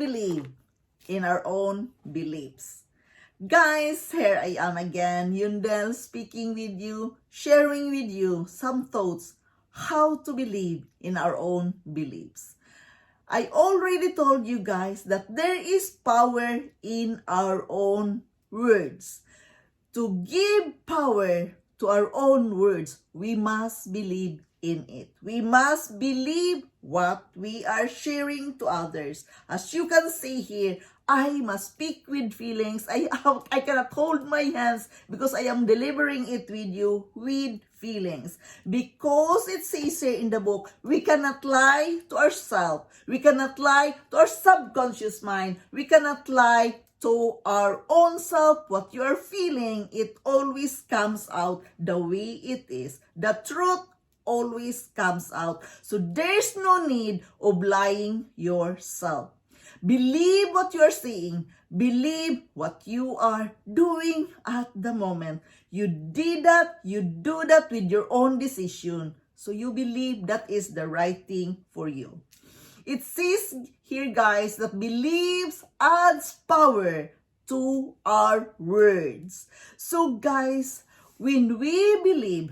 believe in our own beliefs. Guys, here I am again, Yundel, speaking with you, sharing with you some thoughts how to believe in our own beliefs. I already told you guys that there is power in our own words. To give power to our own words, we must believe in it. We must believe what we are sharing to others. As you can see here, I must speak with feelings. I cannot hold my hands because I am delivering it with you with feelings. Because it says here in the book, we cannot lie to ourselves. We cannot lie to our subconscious mind. We cannot lie to our own self. What you are feeling, it always comes out the way it is. The truth always comes out. So there's no need of lying yourself. Believe what you are saying. Believe what you are doing at the moment. You did that, you do that with your own decision. So you believe that is the right thing for you. It says here, guys, that beliefs adds power to our words. So, guys, when we believe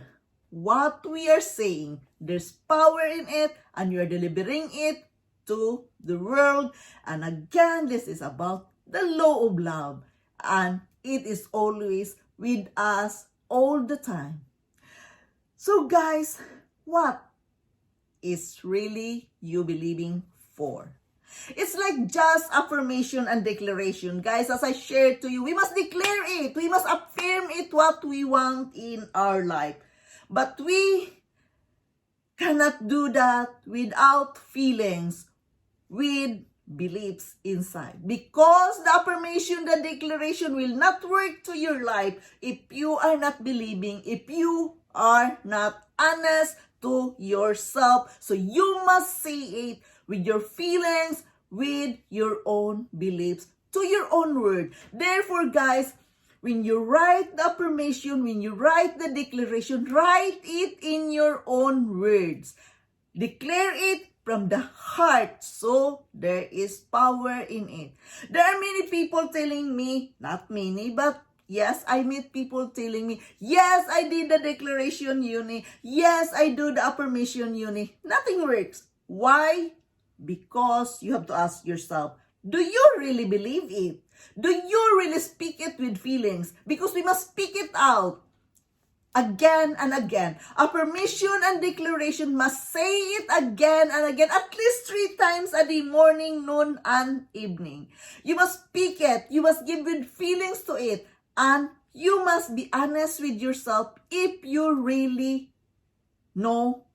what we are saying, there's power in it, and you are delivering it to the world. And again, this is about the law of love, and it is always with us all the time. So, guys, what is really you believing for? It's like just affirmation and declaration. Guys, as I shared to you, we must declare it. We must affirm it what we want in our life. But we cannot do that without feelings, with beliefs inside. Because the affirmation, the declaration will not work to your life if you are not believing, if you are not honest to yourself. So you must say it with your feelings, with your own beliefs, to your own word. Therefore, guys, when you write the affirmation, when you write the declaration, write it in your own words. Declare it from the heart, so there is power in it. There are many people telling me, not many, but yes, I meet people telling me, yes, I did the declaration, Uni. Yes, I do the affirmation, Uni. Nothing works. Why? Because you have to ask yourself, do you really believe it? Do you really speak it with feelings? Because we must speak it out again and again. Affirmation and declaration must say it again and again, at least 3 times a day, morning, noon, and evening. You must speak it. You must give with feelings to it. And you must be honest with yourself if you really know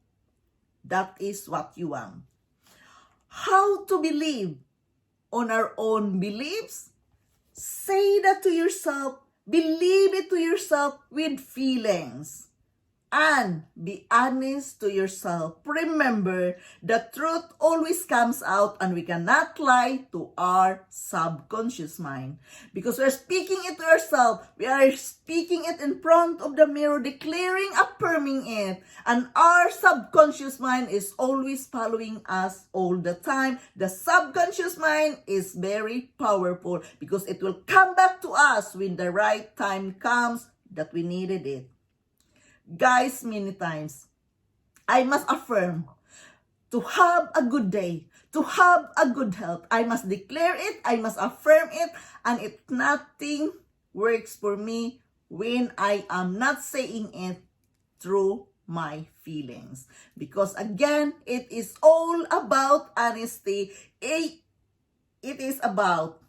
that is what you want. How to believe on our own beliefs? Say that to yourself. Believe it to yourself with feelings. And be honest to yourself. Remember, the truth always comes out, and we cannot lie to our subconscious mind. Because we're speaking it to ourselves. We are speaking it in front of the mirror, declaring, affirming it. And our subconscious mind is always following us all the time. The subconscious mind is very powerful because it will come back to us when the right time comes that we needed it. Guys, many times, I must affirm to have a good day, to have a good health. I must declare it, I must affirm it, and if nothing works for me when I am not saying it through my feelings. Because again, it is all about honesty. It is about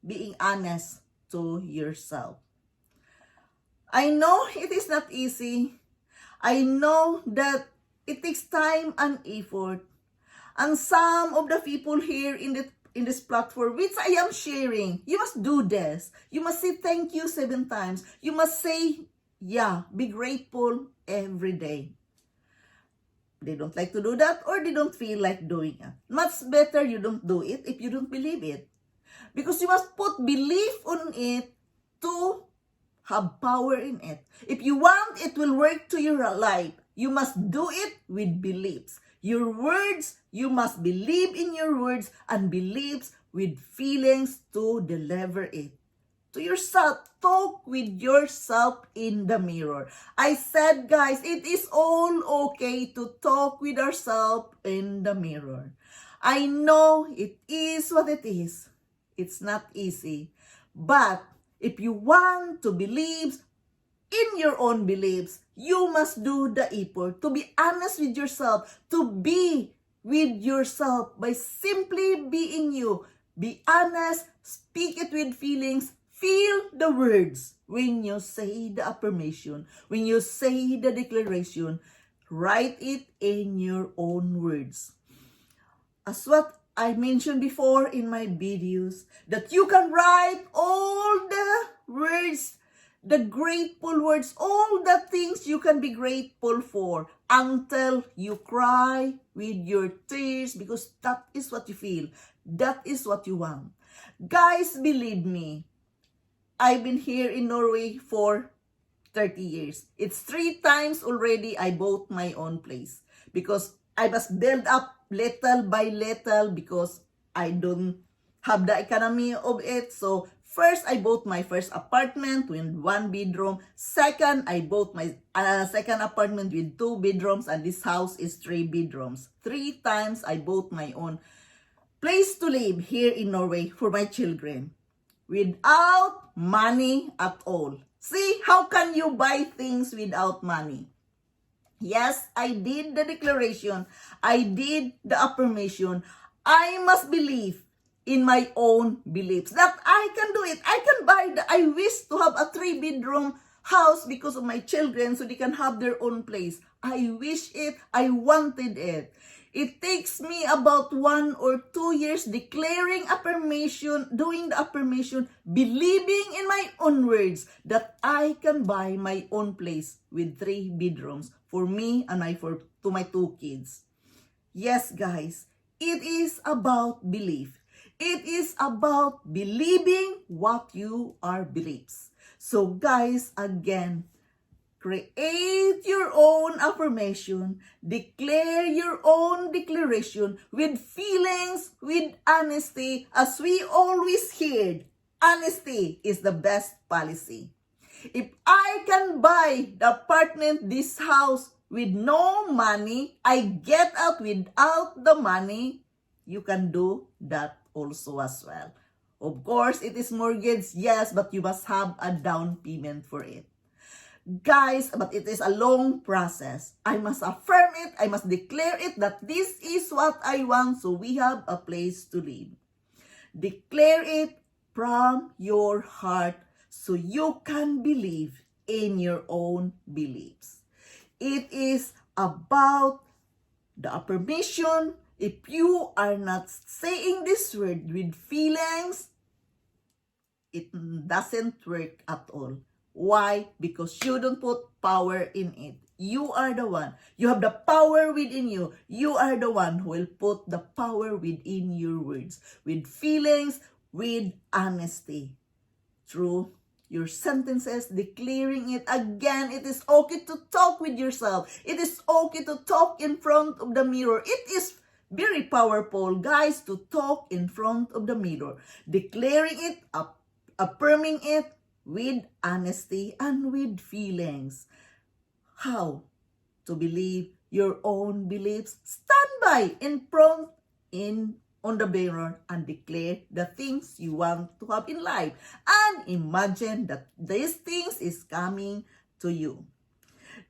being honest to yourself. I know it is not easy. I know that it takes time and effort. And some of the people here in this platform, which I am sharing, you must do this. You must say thank you 7 times. You must say, yeah, be grateful every day. They don't like to do that, or they don't feel like doing it. Much better you don't do it if you don't believe it. Because you must put belief on it to have power in it. If you want it will work to your life, you must do it with beliefs. Your words, you must believe in your words, and beliefs with feelings to deliver it to yourself. Talk with yourself in the mirror. I said, guys, it is all okay to talk with ourselves in the mirror. I know it is what it is. It's not easy. But if you want to believe in your own beliefs, you must do the effort to be honest with yourself, to be with yourself by simply being you. Be honest, speak it with feelings, feel the words when you say the affirmation, when you say the declaration, write it in your own words. As what I mentioned before in my videos, that you can write all the words, the grateful words, all the things you can be grateful for until you cry with your tears, because that is what you feel. That is what you want. Guys, believe me, I've been here in Norway for 30 years. It's 3 times already I bought my own place because I must build up little by little because I don't have the economy of it. So first, I bought my first apartment with 1 bedroom. Second, I bought my second apartment with 2 bedrooms, and this house is 3 bedrooms. 3 times I bought my own place to live here in Norway for my children without money at all. See, how can you buy things without money? Yes, I did the declaration. I did the affirmation. I must believe in my own beliefs that I can do it. I can buy I wish to have a 3-bedroom house because of my children so they can have their own place. I wish it. I wanted it. It takes me about 1 or 2 years declaring affirmation, doing the affirmation, believing in my own words that I can buy my own place with 3 bedrooms for me and to my 2 kids. Yes, guys, it is about belief. It is about believing what you are believes. So guys, again, create your own affirmation, declare your own declaration with feelings, with honesty, as we always heard. Honesty is the best policy. If I can buy the apartment, this house, with no money, I get out without the money, you can do that also as well. Of course, it is mortgage, yes, but you must have a down payment for it. Guys, but it is a long process. I must affirm it, I must declare it that this is what I want, so we have a place to live. Declare it from your heart so you can believe in your own beliefs. It is about the affirmation. If you are not saying this word with feelings, it doesn't work at all. Why? Because you don't put power in it. You are the one. You have the power within you. You are the one who will put the power within your words, with feelings, with honesty, through your sentences, declaring it. Again, it is okay to talk with yourself. It is okay to talk in front of the mirror. It is very powerful, guys, to talk in front of the mirror, declaring it, affirming it with honesty and with feelings. How to believe your own beliefs? Stand by in front on the mirror and declare the things you want to have in life, and imagine that these things is coming to you.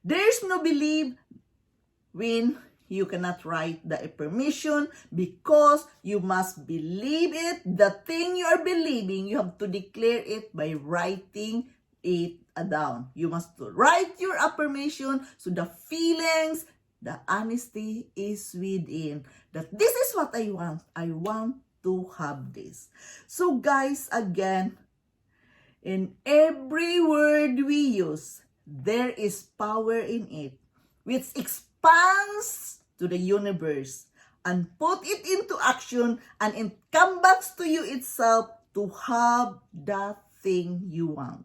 There's no belief when you cannot write the affirmation, because you must believe it. The thing you are believing, you have to declare it by writing it down. You must write your affirmation so the feelings, the honesty is within. That this is what I want. I want to have this. So guys, again, in every word we use, there is power in it, which expands to the universe and put it into action, and it comes back to you itself to have that thing you want.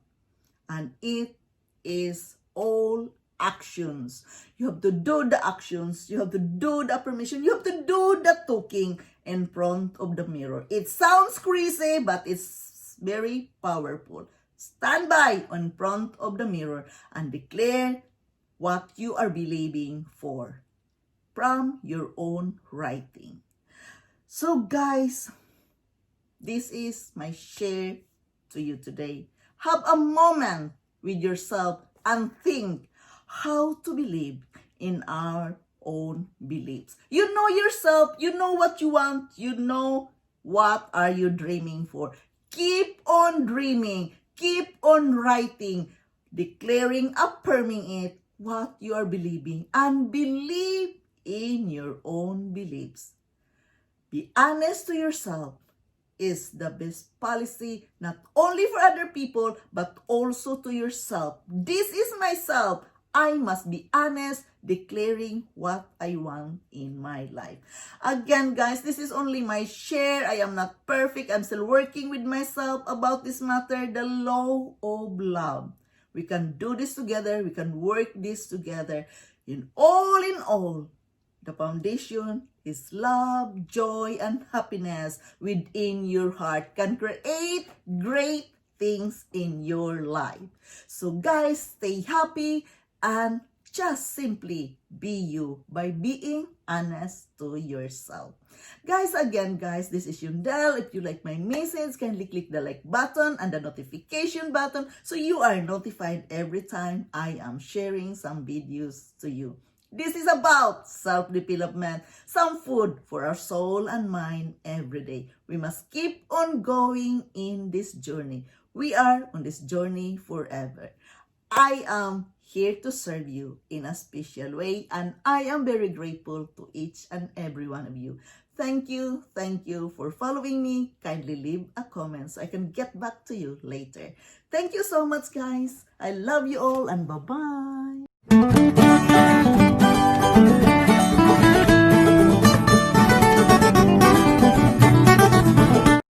And it is all actions. You have to do the actions. You have to do the affirmation. You have to do the talking in front of the mirror. It sounds crazy, but it's very powerful. Stand by in front of the mirror and declare what you are believing for from your own writing. So guys, this is my share to you today. Have a moment with yourself and think how to believe in our own beliefs. You know yourself, you know what you want, you know what are you dreaming for. Keep on dreaming, keep on writing, declaring, affirming it, what you are believing, and believe in your own beliefs. Be honest to yourself is the best policy, not only for other people, but also to yourself. This is myself. I must be honest, declaring what I want in my life. Again, guys, this is only my share. I am not perfect. I'm still working with myself about this matter, the law of love. We can do this together. We can work this together. In all, the foundation is love, joy, and happiness within your heart can create great things in your life. So guys, stay happy and just simply be you by being honest to yourself. Guys, again, this is Yundel. If you like my message, kindly click the like button and the notification button so you are notified every time I am sharing some videos to you. This is about self-development, some food for our soul and mind every day. We must keep on going in this journey. We are on this journey forever. I am here to serve you in a special way, and I am very grateful to each and every one of you. Thank you for following me. Kindly leave a comment so I can get back to you later. Thank you so much, guys. I love you all, and bye-bye.